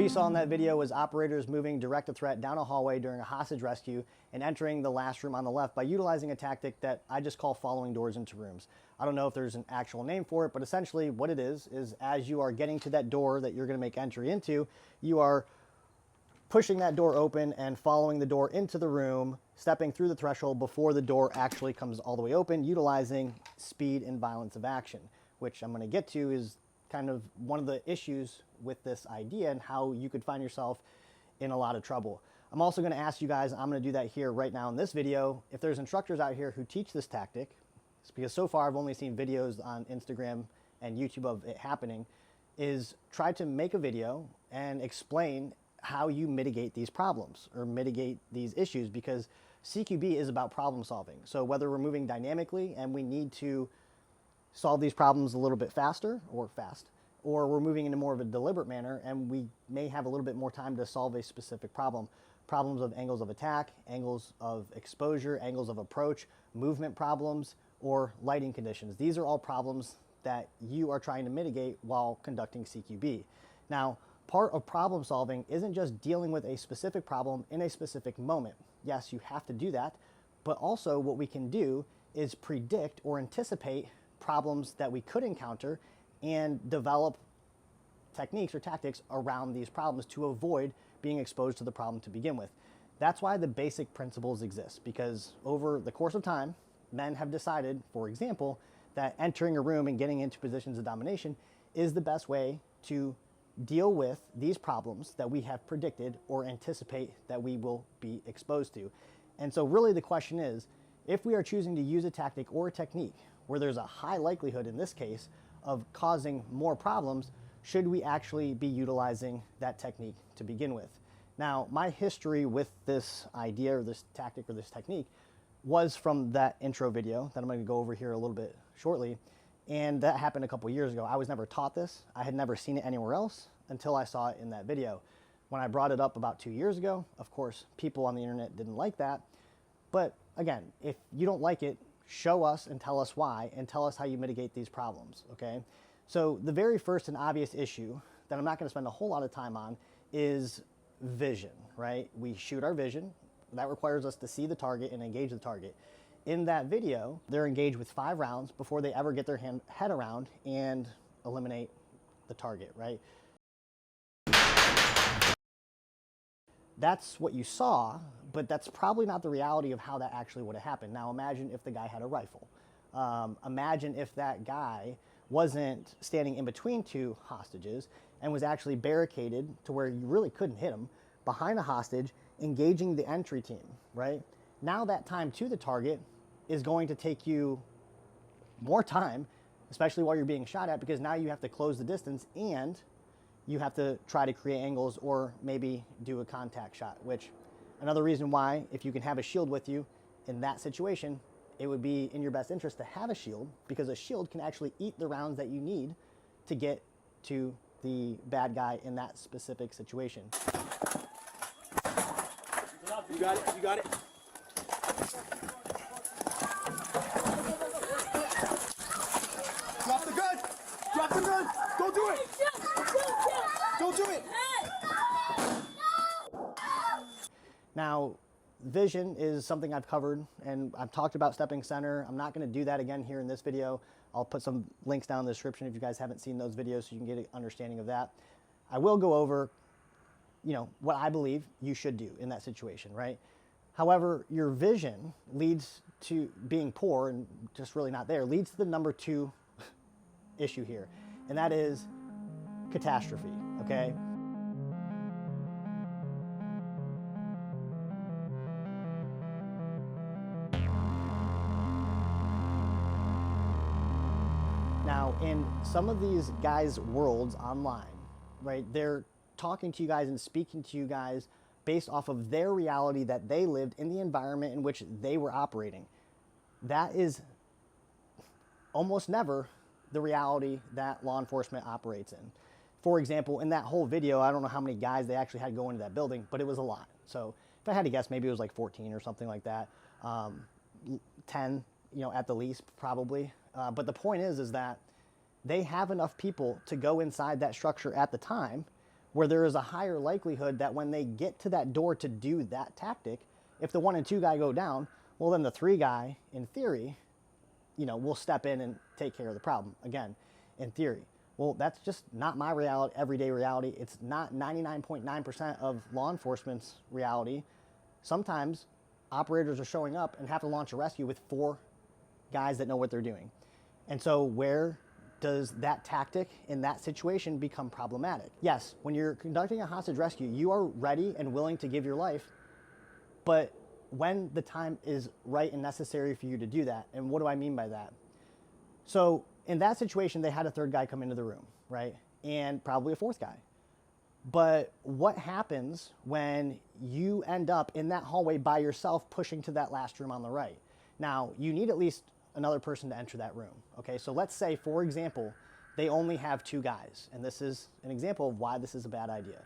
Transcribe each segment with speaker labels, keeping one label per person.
Speaker 1: you saw in that video was operators moving direct to threat down a hallway during a hostage rescue and entering the last room on the left by utilizing a tactic that I just call following doors into rooms. I don't know if there's an actual name for it, but essentially what it is as you are getting to that door that you're going to make entry into, you are pushing that door open and following the door into the room, stepping through the threshold before the door actually comes all the way open, utilizing speed and violence of action, which I'm going to get to is kind of one of the issues with this idea and how you could find yourself in a lot of trouble. I'm also going to ask you guys, I'm going to do that here right now in this video, if there's instructors out here who teach this tactic, because so far I've only seen videos on Instagram and YouTube of it happening, is try to make a video and explain how you mitigate these problems or mitigate these issues, because CQB is about problem solving. So whether we're moving dynamically and we need to solve these problems a little bit faster or fast, or we're moving in a more of a deliberate manner and we may have a little bit more time to solve a specific problem. Problems of angles of attack, angles of exposure, angles of approach, movement problems, or lighting conditions. These are all problems that you are trying to mitigate while conducting CQB. Now, part of problem solving isn't just dealing with a specific problem in a specific moment. Yes, you have to do that, but also what we can do is predict or anticipate problems that we could encounter and develop techniques or tactics around these problems to avoid being exposed to the problem to begin with. That's why the basic principles exist, because over the course of time, men have decided, for example, that entering a room and getting into positions of domination is the best way to deal with these problems that we have predicted or anticipate that we will be exposed to. And so really the question is, if we are choosing to use a tactic or a technique where there's a high likelihood in this case of causing more problems, should we actually be utilizing that technique to begin with? Now, my history with this idea or this tactic or this technique was from that intro video that I'm going to go over here a little bit shortly. And that happened a couple years ago. I was never taught this. I had never seen it anywhere else until I saw it in that video. When I brought it up about 2 years ago, of course, people on the internet didn't like that. But again, if you don't like it, show us and tell us why, and tell us how you mitigate these problems, okay? So the very first and obvious issue that I'm not going to spend a whole lot of time on is vision, right? We shoot our vision. That requires us to see the target and engage the target. In that video, they're engaged with 5 rounds before they ever get their head around and eliminate the target, right? That's what you saw, but that's probably not the reality of how that actually would have happened. Now imagine if the guy had a rifle. Imagine if that guy wasn't standing in between 2 hostages and was actually barricaded to where you really couldn't hit him behind a hostage, engaging the entry team, right? Now that time to the target is going to take you more time, especially while you're being shot at, because now you have to close the distance and you have to try to create angles or maybe do a contact shot, which another reason why, if you can have a shield with you in that situation, it would be in your best interest to have a shield, because a shield can actually eat the rounds that you need to get to the bad guy in that specific situation.
Speaker 2: You got it, you got it. Drop the gun! Drop the gun! Don't do it! Don't do it!
Speaker 1: Now, vision is something I've covered, and I've talked about stepping center. I'm not going to do that again here in this video. I'll put some links down in the description if you guys haven't seen those videos so you can get an understanding of that. I will go over, what I believe you should do in that situation, right? However, your vision leads to being poor and just really not there, leads to the number 2 issue here, and that is catastrophe, okay? Now, in some of these guys' worlds online, right, they're talking to you guys and speaking to you guys based off of their reality that they lived in the environment in which they were operating. That is almost never the reality that law enforcement operates in. For example, in that whole video, I don't know how many guys they actually had go into that building, but it was a lot. So if I had to guess, maybe it was like 14 or something like that. 10, at the least, probably. But the point is that they have enough people to go inside that structure at the time where there is a higher likelihood that when they get to that door to do that tactic, if the 1 and 2 guy go down, well, then the 3 guy, in theory, will step in and take care of the problem. Again, in theory. Well, that's just not my reality, everyday reality. It's not 99.9% of law enforcement's reality. Sometimes operators are showing up and have to launch a rescue with 4 guys that know what they're doing. And so where does that tactic in that situation become problematic? Yes, when you're conducting a hostage rescue, you are ready and willing to give your life, but when the time is right and necessary for you to do that. And what do I mean by that? So in that situation, they had a 3rd guy come into the room, right? And probably a 4th guy. But what happens when you end up in that hallway by yourself pushing to that last room on the right? Now, you need at least another person to enter that room, okay? So let's say, for example, they only have 2 guys, and this is an example of why this is a bad idea.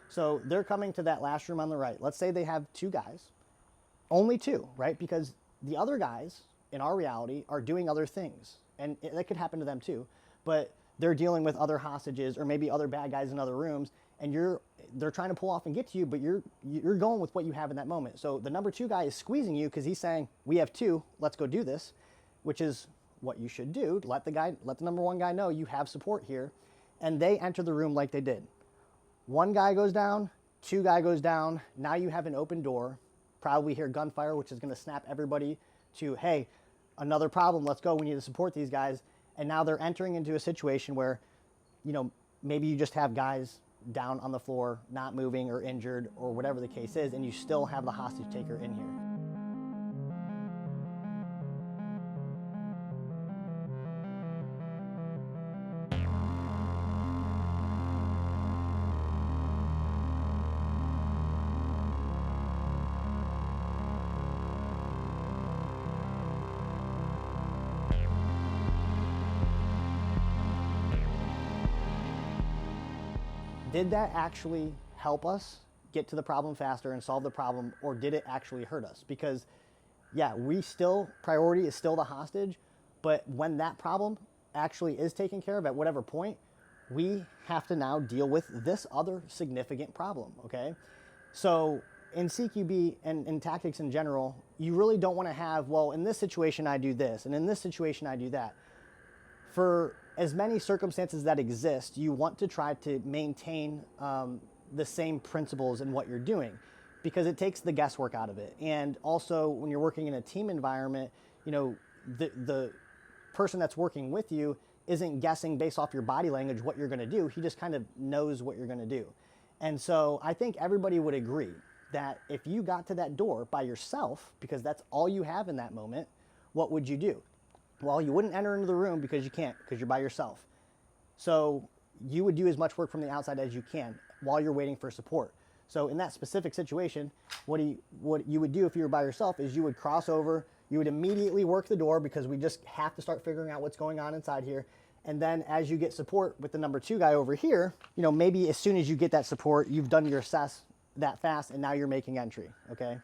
Speaker 1: So they're coming to that last room on the right. Let's say they have 2 guys, only 2, right? Because the other guys, in our reality, are doing other things, and that could happen to them too, but they're dealing with other hostages or maybe other bad guys in other rooms, and they're trying to pull off and get to you, but you're going with what you have in that moment. So the number 2 guy is squeezing you because he's saying, we have 2, let's go do this, which is what you should do. Let the number 1 guy know you have support here, and they enter the room like they did. 1 guy goes down, 2 guy goes down. Now you have an open door. Probably hear gunfire, which is going to snap everybody to, hey, another problem. Let's go. We need to support these guys. And now they're entering into a situation where, maybe you just have guys down on the floor, not moving or injured or whatever the case is, and you still have the hostage taker in here. Did that actually help us get to the problem faster and solve the problem, or did it actually hurt us? Because, yeah, priority is still the hostage, but when that problem actually is taken care of at whatever point, we have to now deal with this other significant problem, okay? So in CQB and in tactics in general, you really don't want to have, well, in this situation I do this, and in this situation I do that. For as many circumstances that exist, you want to try to maintain the same principles in what you're doing, because it takes the guesswork out of it. And also, when you're working in a team environment, the person that's working with you isn't guessing based off your body language what you're going to do. He just kind of knows what you're going to do. And so I think everybody would agree that if you got to that door by yourself, because that's all you have in that moment, what would you do? Well, you wouldn't enter into the room because you can't, because you're by yourself. So you would do as much work from the outside as you can while you're waiting for support. So in that specific situation, what you would do if you were by yourself is you would cross over, you would immediately work the door, because we just have to start figuring out what's going on inside here. And then as you get support with the number 2 guy over here, maybe as soon as you get that support, you've done your assess that fast, and now you're making entry, okay?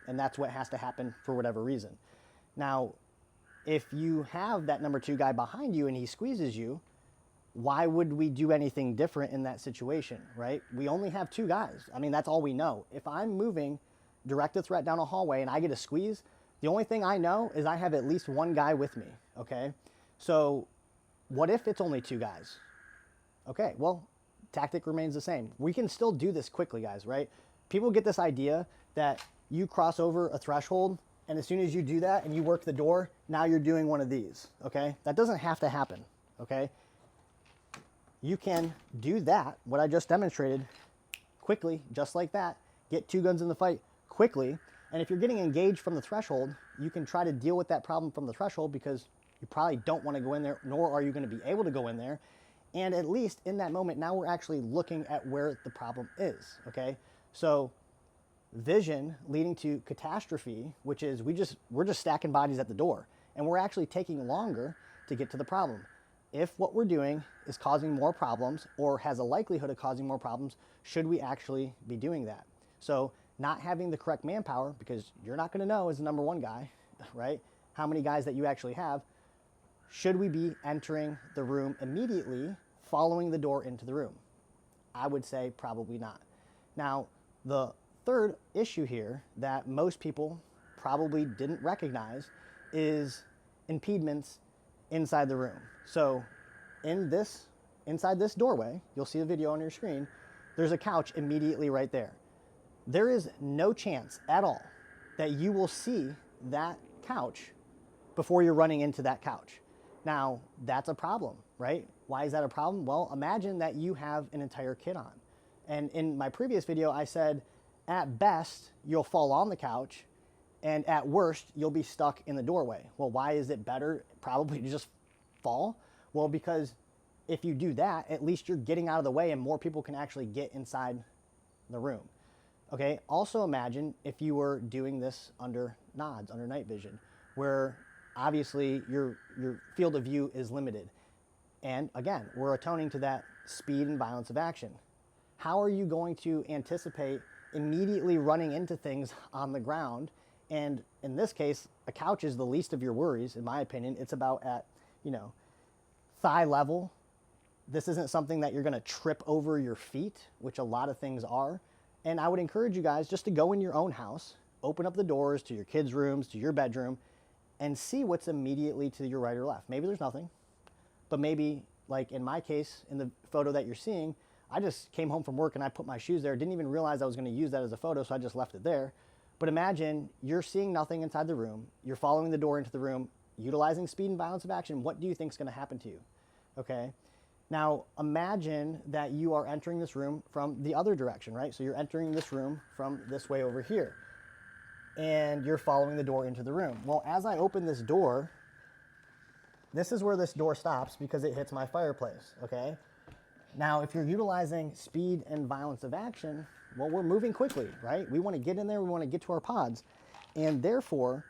Speaker 1: And that's what has to happen for whatever reason. Now, if you have that number 2 guy behind you and he squeezes you, why would we do anything different in that situation, right? We only have 2 guys. I mean, that's all we know. If I'm moving direct threat down a hallway and I get a squeeze, the only thing I know is I have at least 1 guy with me, okay? So what if it's only 2 guys? Okay, well, tactic remains the same. We can still do this quickly, guys, right? People get this idea that you cross over a threshold, and as soon as you do that and you work the door, now you're doing one of these, okay? That doesn't have to happen, okay? You can do that, what I just demonstrated, quickly, just like that, get 2 guns in the fight quickly, and if you're getting engaged from the threshold, you can try to deal with that problem from the threshold, because you probably don't want to go in there, nor are you going to be able to go in there, and at least in that moment, now we're actually looking at where the problem is, okay? So vision leading to catastrophe, which is we're just stacking bodies at the door, and we're actually taking longer to get to the problem. If what we're doing is causing more problems or has a likelihood of causing more problems, should we actually be doing that? So not having the correct manpower, because you're not going to know as the number 1 guy, right, how many guys that you actually have, should we be entering the room immediately following the door into the room? I would say probably not. Now, the third issue here that most people probably didn't recognize is impediments inside the room. So inside this doorway, you'll see the video on your screen, there's a couch immediately right there. There is no chance at all that you will see that couch before you're running into that couch. Now, that's a problem, right? Why is that a problem? Well, imagine that you have an entire kit on. And in my previous video, I said, at best, you'll fall on the couch, and at worst, you'll be stuck in the doorway. Well, why is it better probably to just fall? Well, because if you do that, at least you're getting out of the way and more people can actually get inside the room. Okay, also imagine if you were doing this under nods, under night vision, where obviously your field of view is limited. And again, we're atoning to that speed and violence of action. How are you going to anticipate immediately running into things on the ground? And in this case, a couch is the least of your worries, in my opinion. It's about at, thigh level. This isn't something that you're gonna trip over your feet, which a lot of things are. And I would encourage you guys just to go in your own house, open up the doors to your kids' rooms, to your bedroom, and see what's immediately to your right or left. Maybe there's nothing, but maybe, like in my case, in the photo that you're seeing, I just came home from work and I put my shoes there, didn't even realize I was gonna use that as a photo, so I just left it there. But imagine you're seeing nothing inside the room, you're following the door into the room, utilizing speed and violence of action. What do you think is gonna happen to you? Okay? Now, imagine that you are entering this room from the other direction, right? So you're entering this room from this way over here, and you're following the door into the room. Well, as I open this door, this is where this door stops because it hits my fireplace, okay? Now, if you're utilizing speed and violence of action, well, we're moving quickly, right? We want to get in there, we want to get to our pods, and therefore,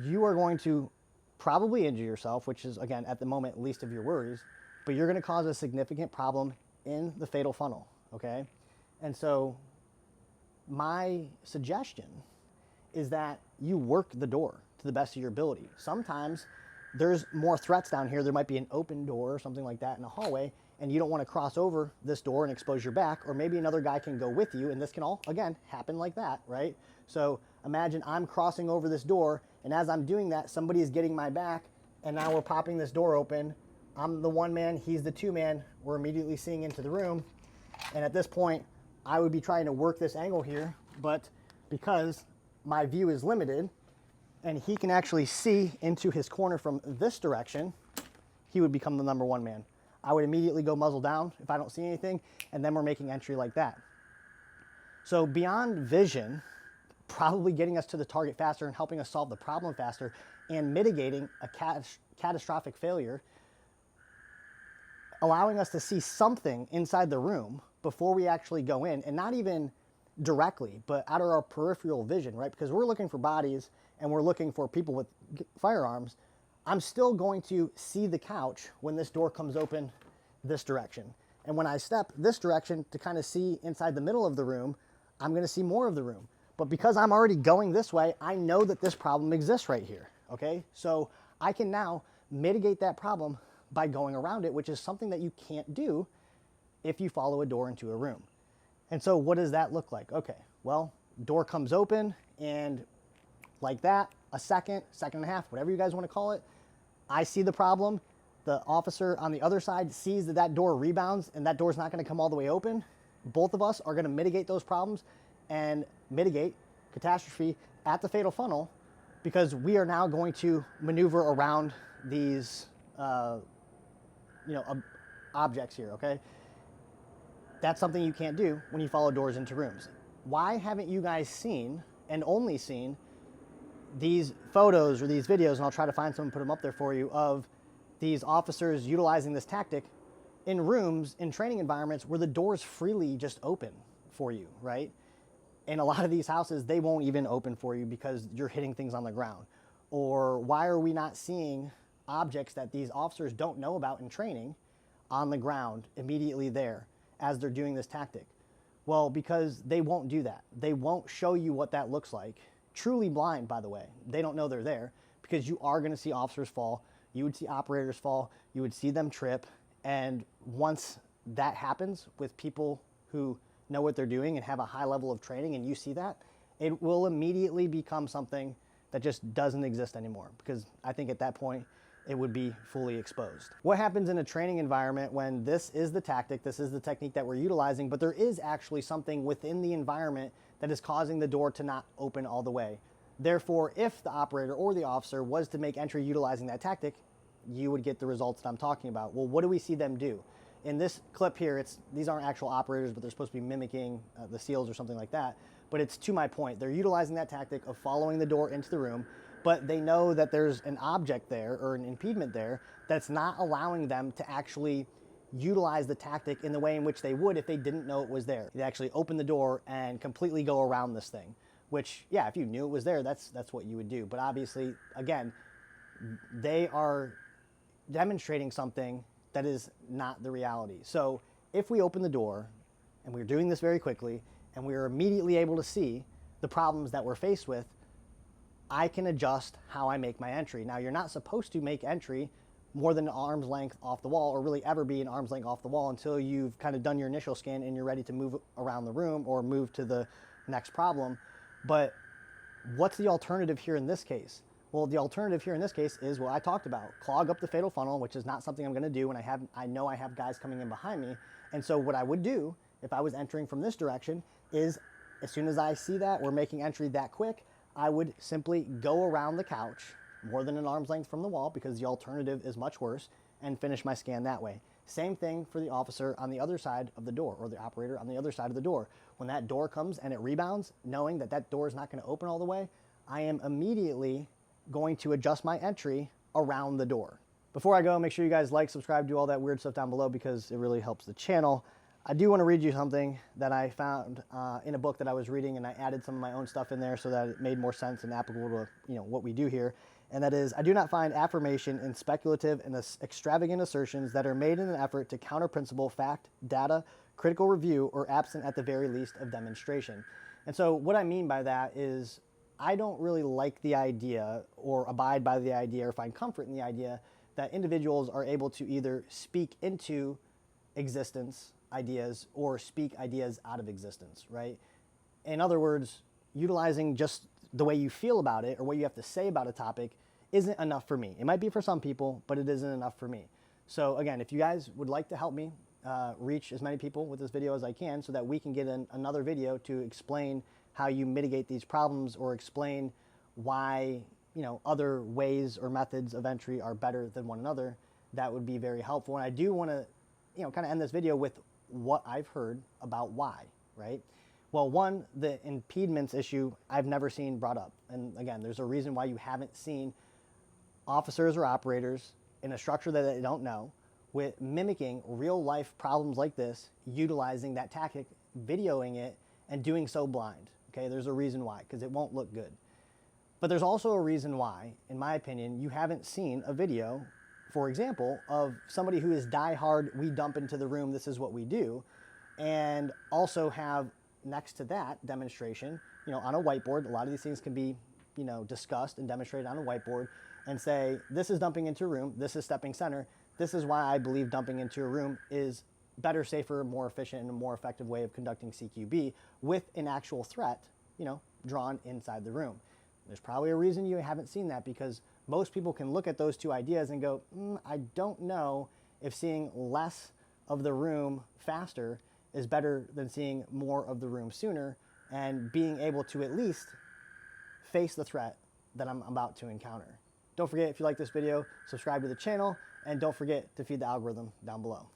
Speaker 1: you are going to probably injure yourself, which is, again, at the moment, least of your worries, but you're going to cause a significant problem in the fatal funnel, okay? And so my suggestion is that you work the door to the best of your ability. Sometimes there's more threats down here. There might be an open door or something like that in a hallway, and you don't want to cross over this door and expose your back, or maybe another guy can go with you, and this can all, again, happen like that, right? So imagine I'm crossing over this door, and as I'm doing that, somebody is getting my back, and now we're popping this door open. I'm the one man, he's the two man. We're immediately seeing into the room. And at this point, I would be trying to work this angle here, but because my view is limited and he can actually see into his corner from this direction, he would become the number one man. I would immediately go muzzle down if I don't see anything, and then we're making entry like that. So beyond vision, probably getting us to the target faster and helping us solve the problem faster and mitigating a catastrophic failure, allowing us to see something inside the room before we actually go in, and not even directly, but out of our peripheral vision, right? Because we're looking for bodies and we're looking for people with firearms. I'm still going to see the couch when this door comes open this direction. And when I step this direction to kind of see inside the middle of the room, I'm going to see more of the room. But because I'm already going this way, I know that this problem exists right here, okay? So I can now mitigate that problem by going around it, which is something that you can't do if you follow a door into a room. And so what does that look like? Okay, well, door comes open, and like that, a second, second and a half, whatever you guys want to call it, I see the problem. The officer on the other side sees that that door rebounds and that door's not going to come all the way open. Both of us are going to mitigate those problems and mitigate catastrophe at the fatal funnel, because we are now going to maneuver around these objects here, okay? That's something you can't do when you follow doors into rooms. Why haven't you guys seen, and only seen, these photos or these videos, and I'll try to find some and put them up there for you, of these officers utilizing this tactic in rooms, in training environments where the doors freely just open for you, right? In a lot of these houses, they won't even open for you because you're hitting things on the ground. Or why are we not seeing objects that these officers don't know about in training on the ground immediately there as they're doing this tactic? Well, because they won't do that. They won't show you what that looks like. Truly blind, by the way. They don't know they're there, because you are going to see officers fall. You would see operators fall. You would see them trip. And once that happens with people who know what they're doing and have a high level of training, and you see that, it will immediately become something that just doesn't exist anymore, because I think at that point it would be fully exposed. What happens in a training environment when this is the tactic, this is the technique that we're utilizing, but there is actually something within the environment that is causing the door to not open all the way? Therefore, if the operator or the officer was to make entry utilizing that tactic, you would get the results that I'm talking about. Well, what do we see them do? In this clip here, these aren't actual operators, but they're supposed to be mimicking the SEALs or something like that. But it's to my point. They're utilizing that tactic of following the door into the room, but they know that there's an object there or an impediment there that's not allowing them to actually utilize the tactic in the way in which they would if they didn't know it was there. They actually open the door and completely go around this thing, which, yeah, if you knew it was there, that's what you would do. But obviously, again, they are demonstrating something that is not the reality. So if we open the door, and we're doing this very quickly, and we're immediately able to see the problems that we're faced with, I can adjust how I make my entry. Now, you're not supposed to make entry more than an arm's length off the wall, or really ever be an arm's length off the wall until you've kind of done your initial scan and you're ready to move around the room or move to the next problem. But what's the alternative here in this case? Well, the alternative here in this case is what I talked about: clog up the fatal funnel, which is not something I'm going to do, and I know I have guys coming in behind me. And so what I would do if I was entering from this direction is, as soon as I see that we're making entry that quick, I would simply go around the couch more than an arm's length from the wall, because the alternative is much worse, and finish my scan that way. Same thing for the officer on the other side of the door, or the operator on the other side of the door. When that door comes and it rebounds, knowing that that door is not going to open all the way, I am immediately going to adjust my entry around the door. Before I go, make sure you guys like, subscribe, do all that weird stuff down below, because it really helps the channel. I do want to read you something that I found in a book that I was reading, and I added some of my own stuff in there so that it made more sense and applicable to what we do here. And that is, I do not find affirmation in speculative and extravagant assertions that are made in an effort to counter principle, fact, data, critical review, or absent at the very least of demonstration. And so what I mean by that is, I don't really like the idea or abide by the idea or find comfort in the idea that individuals are able to either speak into existence ideas or speak ideas out of existence, right? In other words, utilizing just the way you feel about it or what you have to say about a topic isn't enough for me. It might be for some people, but it isn't enough for me. So again, if you guys would like to help me reach as many people with this video as I can, so that we can get another video to explain how you mitigate these problems, or explain why other ways or methods of entry are better than one another, that would be very helpful. And I do want to kind of end this video with what I've heard about why, right? Well, one, the impediments issue I've never seen brought up. And again, there's a reason why you haven't seen officers or operators in a structure that they don't know with mimicking real life problems like this, utilizing that tactic, videoing it, and doing so blind. Okay, there's a reason why, because it won't look good. But there's also a reason why, in my opinion, you haven't seen a video, for example, of somebody who is die-hard, we dump into the room, this is what we do, and also have next to that demonstration, on a whiteboard. A lot of these things can be, discussed and demonstrated on a whiteboard, and say, this is dumping into a room, this is stepping center, this is why I believe dumping into a room is better, safer, more efficient, and a more effective way of conducting CQB, with an actual threat, drawn inside the room. There's probably a reason you haven't seen that, because most people can look at those two ideas and go, I don't know if seeing less of the room faster is better than seeing more of the room sooner, and being able to at least face the threat that I'm about to encounter. Don't forget, if you like this video, subscribe to the channel, and don't forget to feed the algorithm down below.